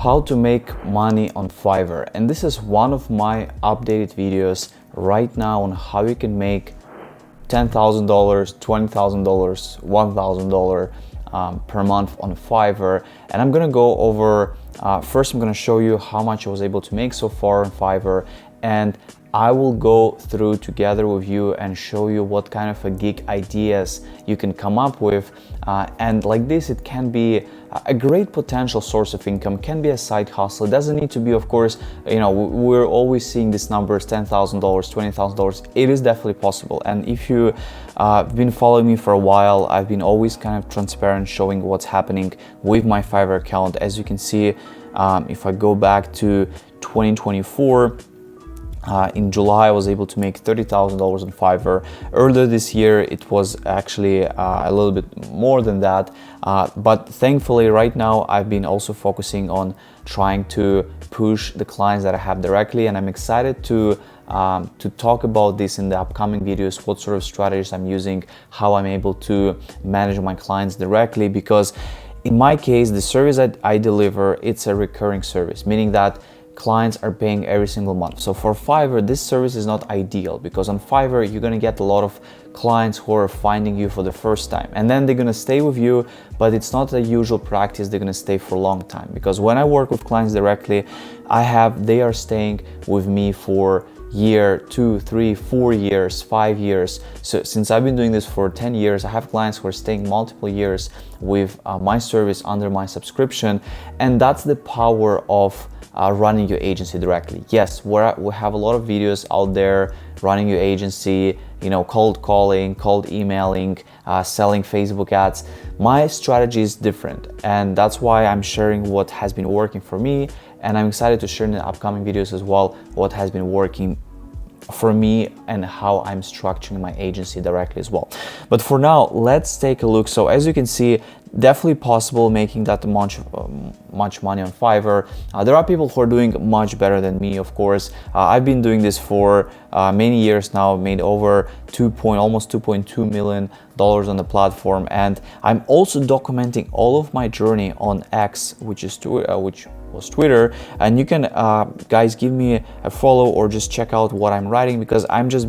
how to make money on Fiverr, and this is one of my updated videos right now on how you can make $10,000, $20,000, $1,000 per month on Fiverr. And I'm gonna go over, first I'm gonna show you how much I was able to make so far on Fiverr, and I will go through together with you and show you what kind of a gig ideas you can come up with. And like this, it can be a great potential source of income, can be a side hustle. It doesn't need to be, of course, you know, we're always seeing these numbers, $10,000, $20,000. It is definitely possible. And if you been following me for a while, I've been always kind of transparent, showing what's happening with my Fiverr account. As you can see, if I go back to 2024, in July, I was able to make $30,000 on Fiverr. Earlier this year, it was actually a little bit more than that. But thankfully, right now, I've been also focusing on trying to push the clients that I have directly. And I'm excited to talk about this in the upcoming videos, what sort of strategies I'm using, how I'm able to manage my clients directly. Because in my case, the service that I deliver, it's a recurring service, meaning that clients are paying every single month. So for Fiverr, this service is not ideal, because on Fiverr, you're gonna get a lot of clients who are finding you for the first time, and then they're gonna stay with you, but it's not a usual practice. They're gonna stay for a long time, because when I work with clients directly, they are staying with me for year, 2, 3, 4 years, 5 years. So since I've been doing this for 10 years, I have clients who are staying multiple years with my service under my subscription. And that's the power of running your agency directly. Yes, we have a lot of videos out there running your agency, you know, cold calling, cold emailing, selling Facebook ads. My strategy is different, and that's why I'm sharing what has been working for me, and I'm excited to share in the upcoming videos as well what has been working for me and how I'm structuring my agency directly as well. But for now, let's take a look. So as you can see, definitely possible making that much money on Fiverr. There are people who are doing much better than me, of course. I've been doing this for many years now, made over almost $2.2 million on the platform, and I'm also documenting all of my journey on X, which was Twitter. And you can guys give me a follow or just check out what I'm writing, because I'm just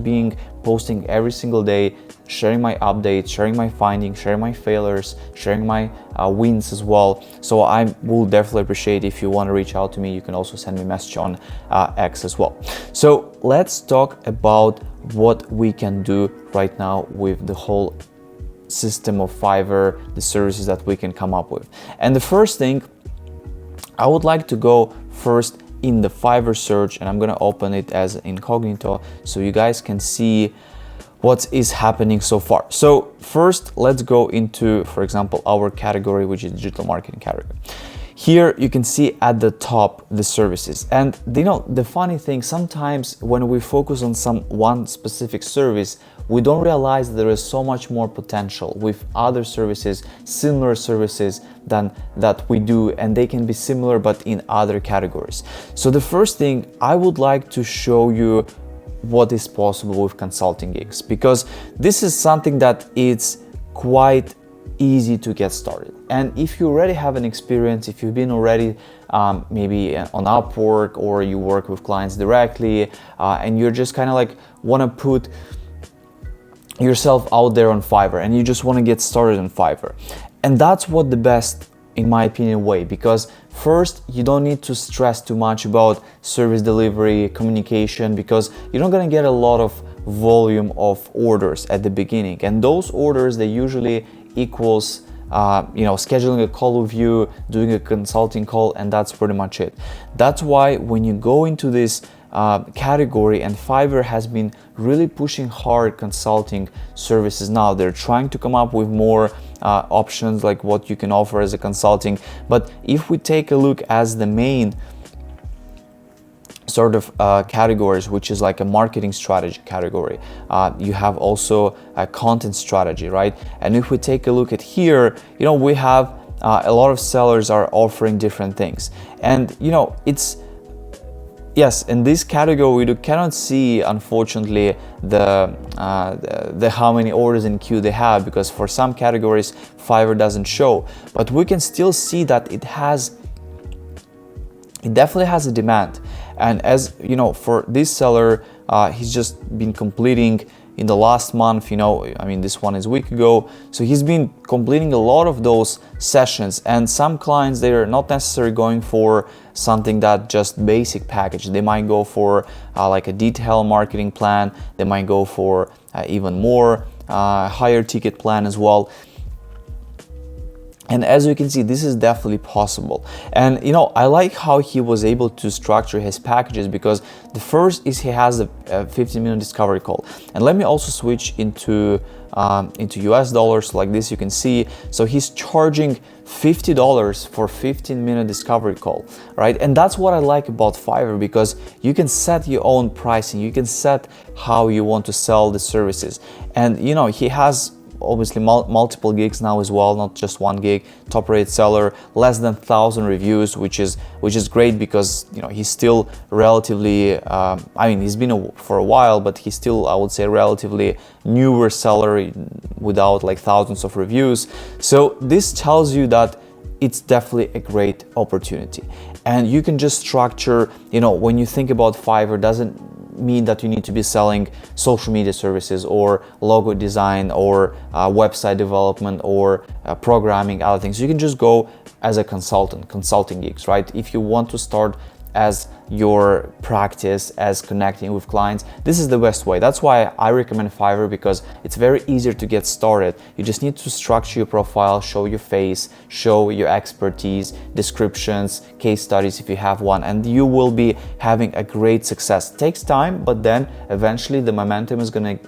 posting every single day, sharing my updates, sharing my findings, sharing my failures, sharing my wins as well. So I will definitely appreciate if you want to reach out to me. You can also send me a message on X as well. So let's talk about what we can do right now with the whole system of Fiverr, the services that we can come up with. And the first thing, I would like to go first in the Fiverr search, and I'm gonna open it as incognito so you guys can see what is happening so far. So first, let's go into, for example, our category, which is digital marketing category. Here you can see at the top the services. And you know, the funny thing, sometimes when we focus on one specific service, we don't realize there is so much more potential with other services, similar services than that we do, and they can be similar but in other categories. So the first thing, I would like to show you what is possible with consulting gigs, because this is something that it's quite easy to get started. And if you already have an experience, if you've been already maybe on Upwork, or you work with clients directly, and you're just kind of like want to put yourself out there on Fiverr, and you just want to get started on Fiverr. And that's what the best, in my opinion, way, because first, you don't need to stress too much about service delivery, communication, because you're not going to get a lot of volume of orders at the beginning. And those orders, they usually equals scheduling a call with you, doing a consulting call, and that's pretty much it. That's why when you go into this category, and Fiverr has been really pushing hard consulting services now, they're trying to come up with more options like what you can offer as a consulting. But if we take a look as the main sort of categories, which is like a marketing strategy category, you have also a content strategy, right? And if we take a look at here, you know, we have a lot of sellers are offering different things, and you know, yes, in this category we cannot see, unfortunately, the how many orders in queue they have, because for some categories Fiverr doesn't show, but we can still see that it has it definitely has a demand. And as you know, for this seller, he's just been completing in the last month, you know, I mean, this one is a week ago, so he's been completing a lot of those sessions. And some clients, they're not necessarily going for something that just basic package. They might go for like a detailed marketing plan. They might go for even more higher ticket plan as well. And as you can see, this is definitely possible. And you know, I like how he was able to structure his packages, because the first is he has a 15-minute discovery call. And let me also switch into US dollars like this, you can see. So he's charging $50 for 15-minute discovery call, right? And that's what I like about Fiverr, because you can set your own pricing, you can set how you want to sell the services. And you know, he has obviously multiple gigs now as well, not just one gig. Top rated seller, less than 1,000 reviews, which is great, because you know, he's still relatively I mean, he's been for a while, but he's still, I would say, relatively newer seller without like thousands of reviews. So this tells you that it's definitely a great opportunity. And you can just structure, you know, when you think about Fiverr, doesn't mean that you need to be selling social media services or logo design or website development or programming, other things. You can just go as a consulting gigs, right? If you want to start as your practice, as connecting with clients, this is the best way. That's why I recommend Fiverr, because it's very easier to get started. You just need to structure your profile, show your face, show your expertise, descriptions, case studies if you have one, and you will be having a great success. It takes time, but then eventually the momentum is gonna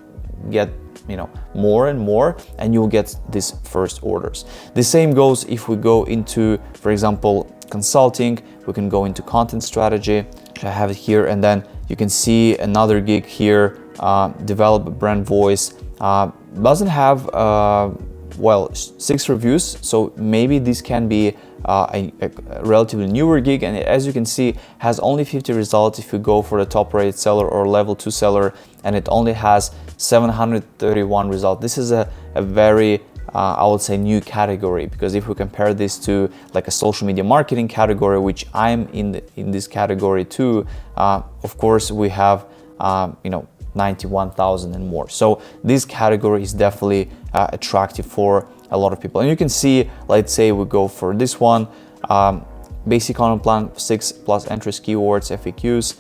get, you know, more and more, and you'll get these first orders. The same goes if we go into, for example, consulting. We can go into content strategy. I have it here, and then you can see another gig here, develop a brand voice. Doesn't have well, 6 reviews, so maybe this can be a relatively newer gig. And as you can see, has only 50 results if you go for the top rated seller or level 2 seller, and it only has 731 results. This is a very I would say new category, because if we compare this to like a social media marketing category, which I'm in this category too, of course we have you know, 91,000 and more. So this category is definitely attractive for a lot of people. And you can see, let's say we go for this one, basic content plan, 6+ entries, keywords, FAQs.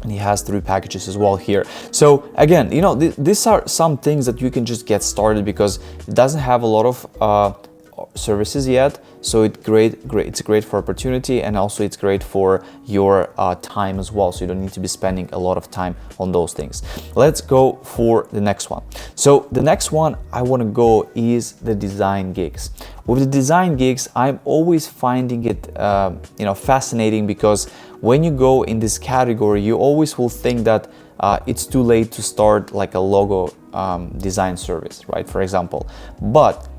And he has 3 packages as well here. So again, you know, these are some things that you can just get started, because it doesn't have a lot of services yet. So it's great for opportunity, and also it's great for your time as well. So you don't need to be spending a lot of time on those things. Let's go for the next one. So the next one I want to go is the design gigs. With the design gigs, I'm always finding it you know, fascinating, because when you go in this category, you always will think that it's too late to start like a logo design service, right? For example, but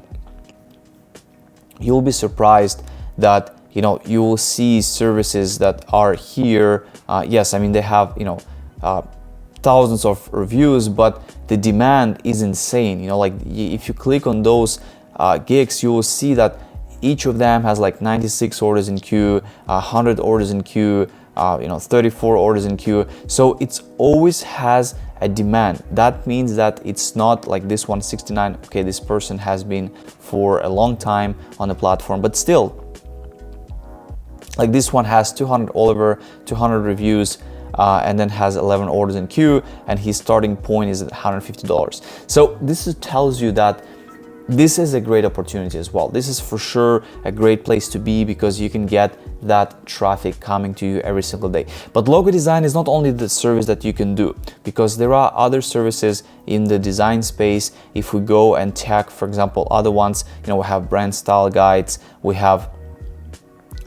you'll be surprised that, you know, you will see services that are here. Yes, I mean, they have, you know, thousands of reviews, but the demand is insane. You know, like if you click on those gigs, you will see that each of them has like 96 orders in queue, 100 orders in queue, you know, 34 orders in queue. So it's always has a demand. That means that it's not like this 169. Okay, this person has been for a long time on the platform, but still, like this one has 200 Oliver, 200 reviews, and then has 11 orders in queue, and his starting point is at $150. So this tells you that this is a great opportunity as well. This is for sure a great place to be, because you can get that traffic coming to you every single day. But logo design is not only the service that you can do, because there are other services in the design space. If we go and check, for example, other ones, you know, we have brand style guides, we have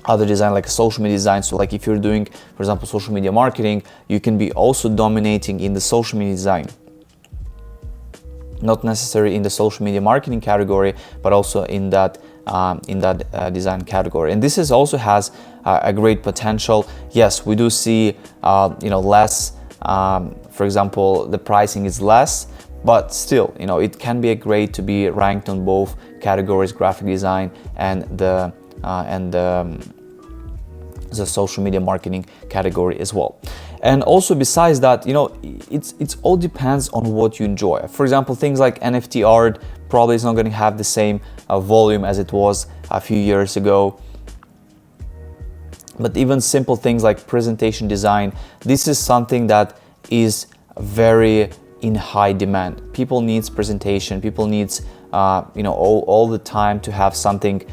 other design like social media design. So like if you're doing, for example, social media marketing, you can be also dominating in the social media design. Not necessarily in the social media marketing category, but also in that design category. And this is also has a great potential. Yes, we do see you know, less, for example, the pricing is less, but still, you know, it can be a great to be ranked on both categories, graphic design and the the social media marketing category as well. And also besides that, it's all depends on what you enjoy. For example, things like NFT art probably is not going to have the same volume as it was a few years ago. But even simple things like presentation design, this is something that is very in high demand. People needs presentation, people needs all the time to have something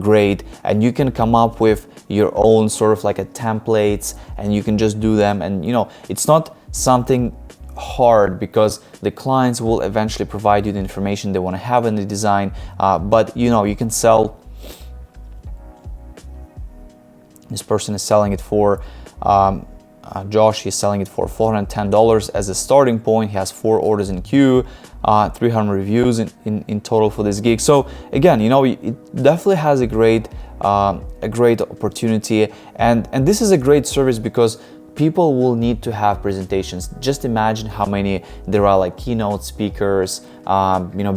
great, and you can come up with your own sort of like a templates, and you can just do them, and it's not something hard because the clients will eventually provide you the information they want to have in the design, but you can sell. This person is selling it for Josh, he's selling it for $410 as a starting point. He has 4 orders in queue, 300 reviews in total for this gig. So again, it definitely has a great opportunity, and this is a great service because people will need to have presentations. Just imagine how many there are, like keynote speakers,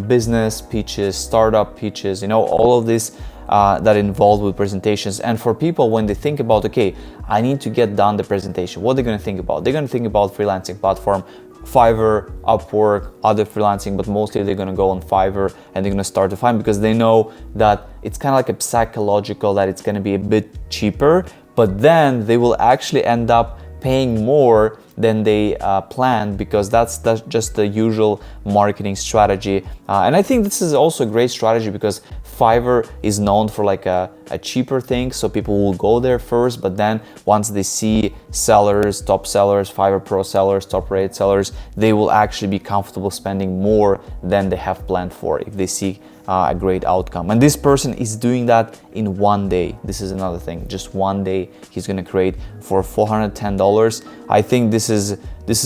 business pitches, startup pitches, all of this that involved with presentations. And for people, when they think about, okay, I need to get done the presentation, what they're going to think about? They're going to think about freelancing platform, Fiverr, Upwork, other freelancing, but mostly they're going to go on Fiverr and they're going to start to find, because they know that it's kind of like a psychological that it's going to be a bit cheaper, but then they will actually end up paying more than they planned, because that's just the usual marketing strategy. And I think this is also a great strategy because Fiverr is known for like a cheaper thing, so people will go there first, but then once they see sellers, top sellers, Fiverr Pro sellers, top rated sellers, they will actually be comfortable spending more than they have planned for if they see a great outcome. And this person is doing that in one day. This is another thing, just one day he's going to create for $410. I think this is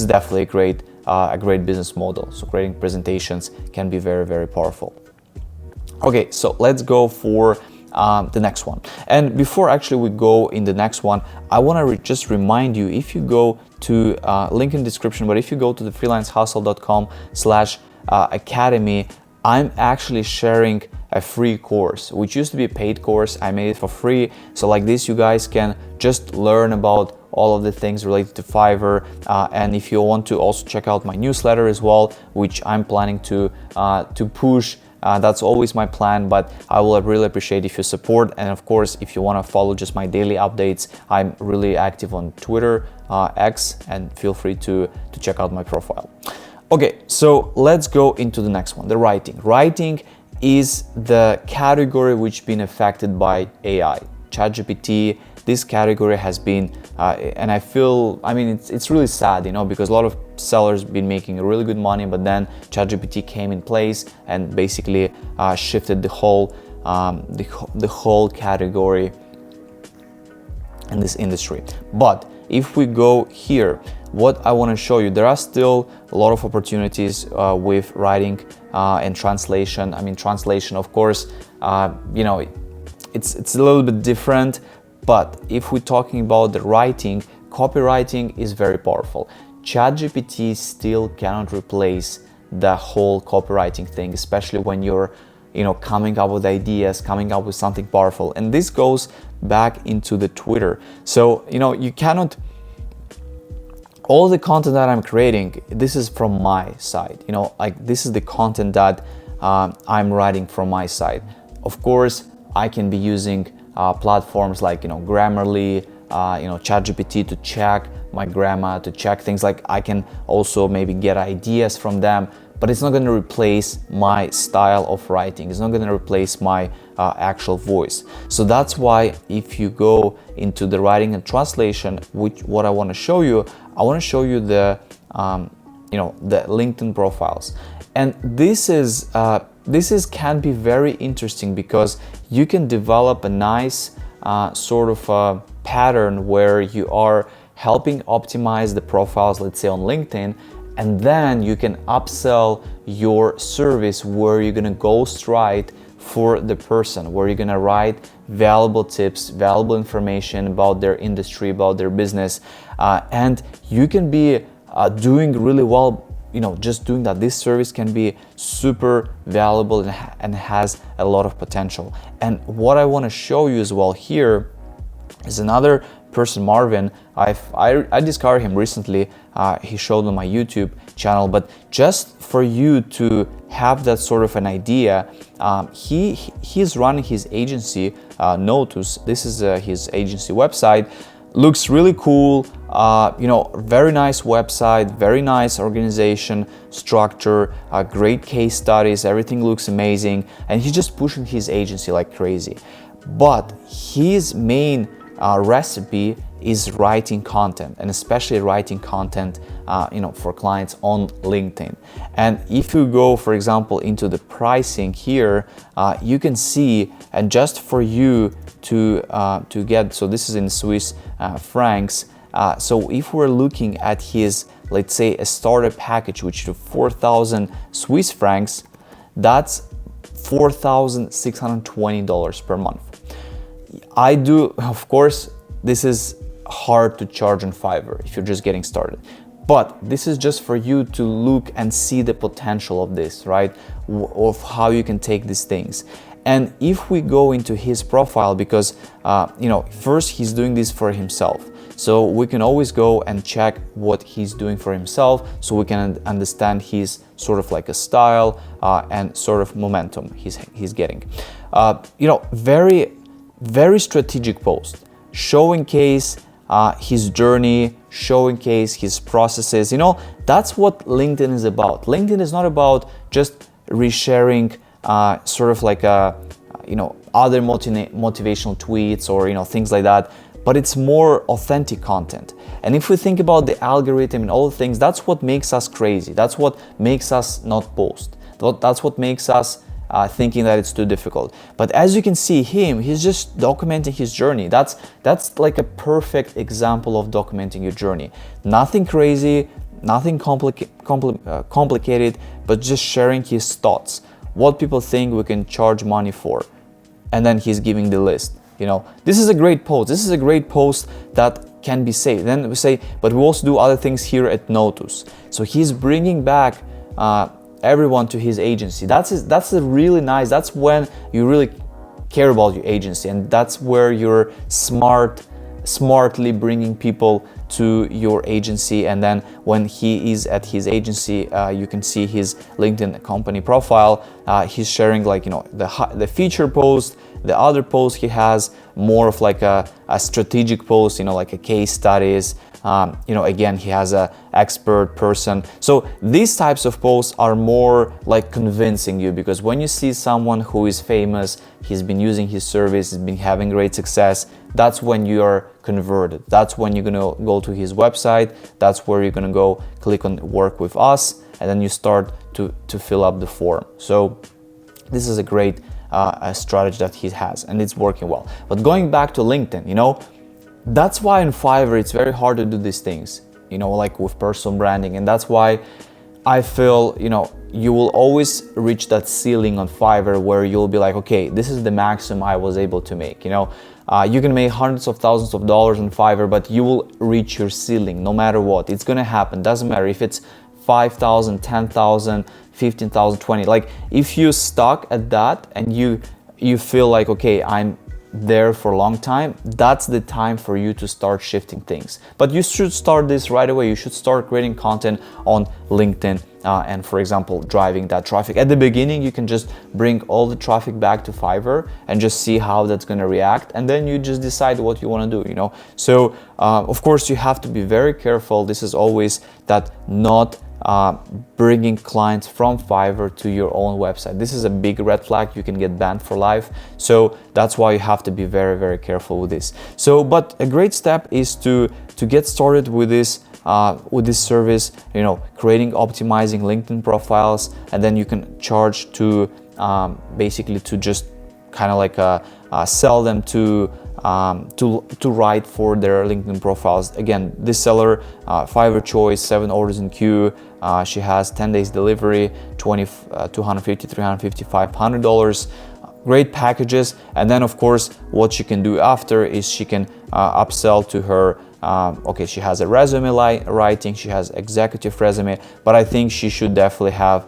definitely a great business model. So creating presentations can be very, very powerful. Okay, so let's go for the next one. And before actually we go in the next one, I want to just remind you, if you go to link in the description, but if you go to the freelancehustle.com/academy, I'm actually sharing a free course, which used to be a paid course. I made it for free. So like this, you guys can just learn about all of the things related to Fiverr. And if you want to also check out my newsletter as well, which I'm planning to push, that's always my plan, but I will really appreciate if you support. And of course, if you want to follow just my daily updates, I'm really active on Twitter, X, and feel free to check out my profile. Okay, so let's go into the next one, the writing. Writing is the category which been affected by AI. ChatGPT, this category has been, and it's really sad, because a lot of sellers been making really good money, but then ChatGPT came in place and basically shifted the whole category in this industry. But if we go here, what I want to show you, there are still a lot of opportunities with writing and translation. Translation, of course, it's a little bit different, but if we're talking about the writing, copywriting is very powerful. ChatGPT still cannot replace the whole copywriting thing, especially when you're coming up with ideas, coming up with something powerful. And this goes back into the Twitter. So, you cannot, all the content that I'm creating, this is from my side, this is the content that I'm writing from my side. Of course, I can be using platforms like, Grammarly, ChatGPT to check my grammar, to check things. Like I can also maybe get ideas from them, but it's not going to replace my style of writing. It's not going to replace my actual voice. So that's why if you go into the writing and translation, what I want to show you, I want to show you the the LinkedIn profiles. And this can be very interesting because you can develop a nice sort of a pattern where you are helping optimize the profiles, let's say on LinkedIn, and then you can upsell your service where you're gonna ghostwrite for the person, where you're gonna write valuable tips, valuable information about their industry, about their business, and you can be doing really well, just doing that. This service can be super valuable and has a lot of potential. And what I want to show you as well here There's another person, Marvin. I discovered him recently. He showed on my YouTube channel, but just for you to have that sort of an idea, he's running his agency, Notus. This is his agency website. Looks really cool, very nice website, very nice organization structure, great case studies, everything looks amazing, and he's just pushing his agency like crazy. But his main recipe is writing content, and especially writing content for clients on LinkedIn. And if you go, for example, into the pricing here, you can see, and just for you to get, so this is in Swiss francs. So if we're looking at his, let's say, a starter package, which is 4,000 Swiss francs, that's $4,620 per month. I do, of course, this is hard to charge on Fiverr if you're just getting started. But this is just for you to look and see the potential of this, right? Of how you can take these things. And if we go into his profile, because, first he's doing this for himself. So we can always go and check what he's doing for himself, so we can understand his sort of like a style and sort of momentum he's getting. Very, very strategic post, showcase his journey, showcase his processes. That's what LinkedIn is about. LinkedIn is not about just resharing sort of like other motivational tweets or things like that, but it's more authentic content. And if we think about the algorithm and all the things, that's what makes us crazy. That's what makes us not post. That's what makes us thinking that it's too difficult. But as you can see, he's just documenting his journey. That's like a perfect example of documenting your journey. Nothing crazy, nothing complicated, but just sharing his thoughts, what people think we can charge money for, and then he's giving the list. This is a great post. This is a great post that can be saved. Then we say, but we also do other things here at Notus. So he's bringing back everyone to his agency. That's a really nice. That's when you really care about your agency, and that's where you're smartly bringing people to your agency. And then when he is at his agency, you can see his LinkedIn company profile. He's sharing the feature post. The other post he has more of like a strategic post, like a case studies. Again, he has a expert person. So these types of posts are more like convincing you, because when you see someone who is famous, he's been using his service, he's been having great success, that's when you are converted. That's when you're gonna go to his website. That's where you're gonna go click on work with us, and then you start to fill up the form. So this is a great a strategy that he has, and it's working well. But going back to LinkedIn, that's why in Fiverr it's very hard to do these things, like with personal branding. And that's why I feel, you will always reach that ceiling on Fiverr where you'll be like, okay, this is the maximum I was able to make. You can make hundreds of thousands of dollars on Fiverr, but you will reach your ceiling no matter what. It's gonna happen. Doesn't matter if it's 5,000, 10,000, 15,000, 20. Like if you're stuck at that and you feel like, okay, I'm there for a long time, that's the time for you to start shifting things. But you should start this right away. You should start creating content on LinkedIn and, for example, driving that traffic. At the beginning, you can just bring all the traffic back to Fiverr and just see how that's going to react, and then you just decide what you want to do. So of course you have to be very careful. This is always that not bringing clients from Fiverr to your own website. This is a big red flag. You can get banned for life. So that's why you have to be very, very careful with this. So, but a great step is to get started with this service, creating, optimizing LinkedIn profiles, and then you can charge to basically to just kind of like sell them to write for their LinkedIn profiles. Again, this seller, Fiverr choice, 7 orders in queue. She has 10 days delivery, $250, $350, $500. Great packages. And then of course, what she can do after is she can upsell to her. Okay, she has a resume writing, she has executive resume, but I think she should definitely have,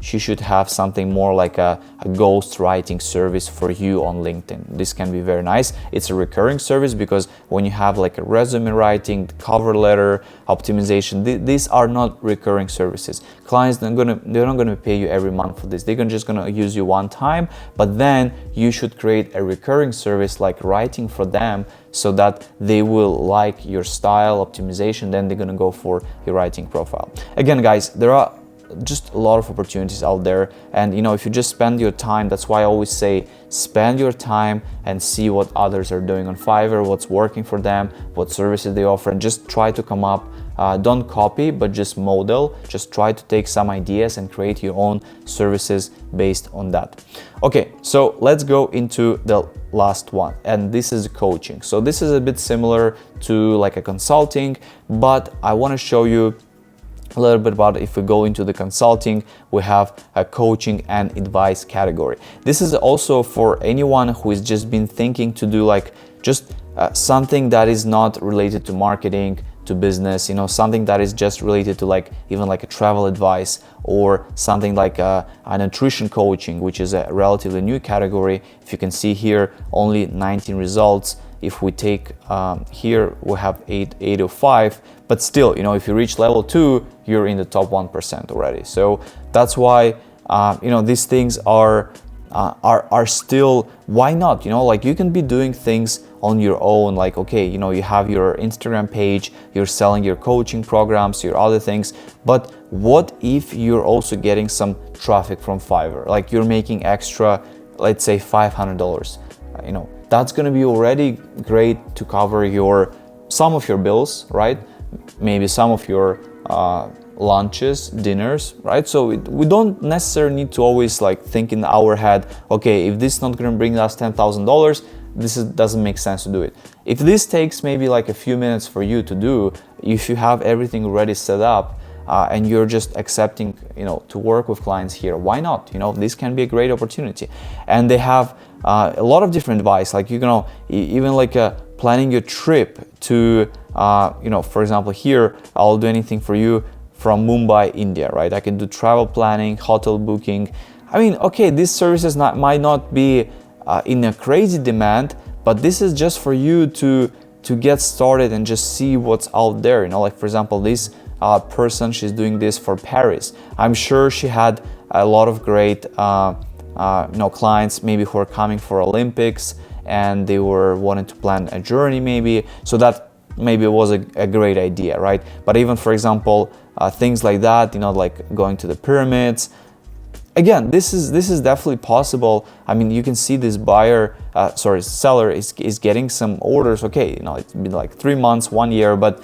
she should have something more like a ghost writing service for you on LinkedIn. This can be very nice. It's a recurring service because when you have like a resume writing, cover letter, optimization, these are not recurring services. Clients, they're not gonna pay you every month for this. They're just gonna use you one time, but then you should create a recurring service like writing for them so that they will like your style, optimization, then they're gonna go for your writing profile. Again, guys, there are just a lot of opportunities out there, and if you just spend your time, that's why I always say spend your time and see what others are doing on Fiverr, what's working for them, what services they offer, and just try to come up, don't copy, but just model, just try to take some ideas and create your own services based on that. Okay, so let's go into the last one, and this is coaching. So this is a bit similar to like a consulting, but I want to show you a little bit about if we go into the consulting, we have a coaching and advice category. This is also for anyone who has just been thinking to do like just something that is not related to marketing, to business, something that is just related to like even like a travel advice, or something like a nutrition coaching, which is a relatively new category. If you can see here, only 19 results. If we take here, we have 805, but still, if you reach level 2, you're in the top 1% already. So that's why, these things are still, why not? Like you can be doing things on your own, like, okay, you have your Instagram page, you're selling your coaching programs, your other things, but what if you're also getting some traffic from Fiverr? Like you're making extra, let's say $500, that's going to be already great to cover some of your bills, right? Maybe some of your lunches, dinners, right? So we don't necessarily need to always like think in our head, okay, if this is not going to bring us $10,000, doesn't make sense to do it. If this takes maybe like a few minutes for you to do, if you have everything already set up, and you're just accepting, to work with clients here, why not? This can be a great opportunity. And they have a lot of different advice, like, even like planning your trip to, for example, here, I'll do anything for you from Mumbai, India, right? I can do travel planning, hotel booking. I mean, okay, these services might not be in a crazy demand, but this is just for you to get started and just see what's out there. Like for example, this person, she's doing this for Paris. I'm sure she had a lot of great clients maybe who are coming for Olympics, and they were wanting to plan a journey maybe, so that maybe was a great idea, right? But even for example, things like that, like going to the pyramids, again, this is definitely possible. I mean, you can see this seller is getting some orders. Okay, it's been like 3 months, 1 year, but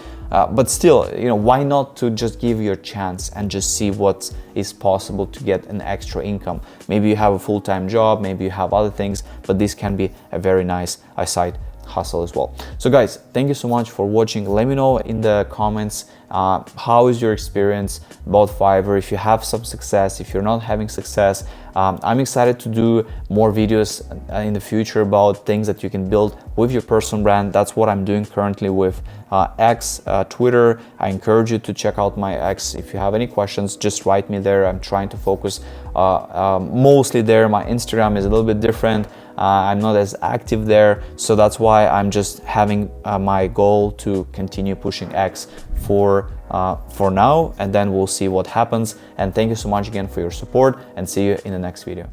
still, why not to just give you a chance and just see what is possible to get an extra income? Maybe you have a full-time job, maybe you have other things, but this can be a very nice side hustle as well. So guys, thank you so much for watching. Let me know in the comments how is your experience about Fiverr, if you have some success, if you're not having success. I'm excited to do more videos in the future about things that you can build with your personal brand. That's what I'm doing currently with X, Twitter. I encourage you to check out my X. If you have any questions, just write me there. I'm trying to focus mostly there. My Instagram is a little bit different. I'm not as active there, so that's why I'm just having my goal to continue pushing X for now, and then we'll see what happens. And thank you so much again for your support, and see you in the next video.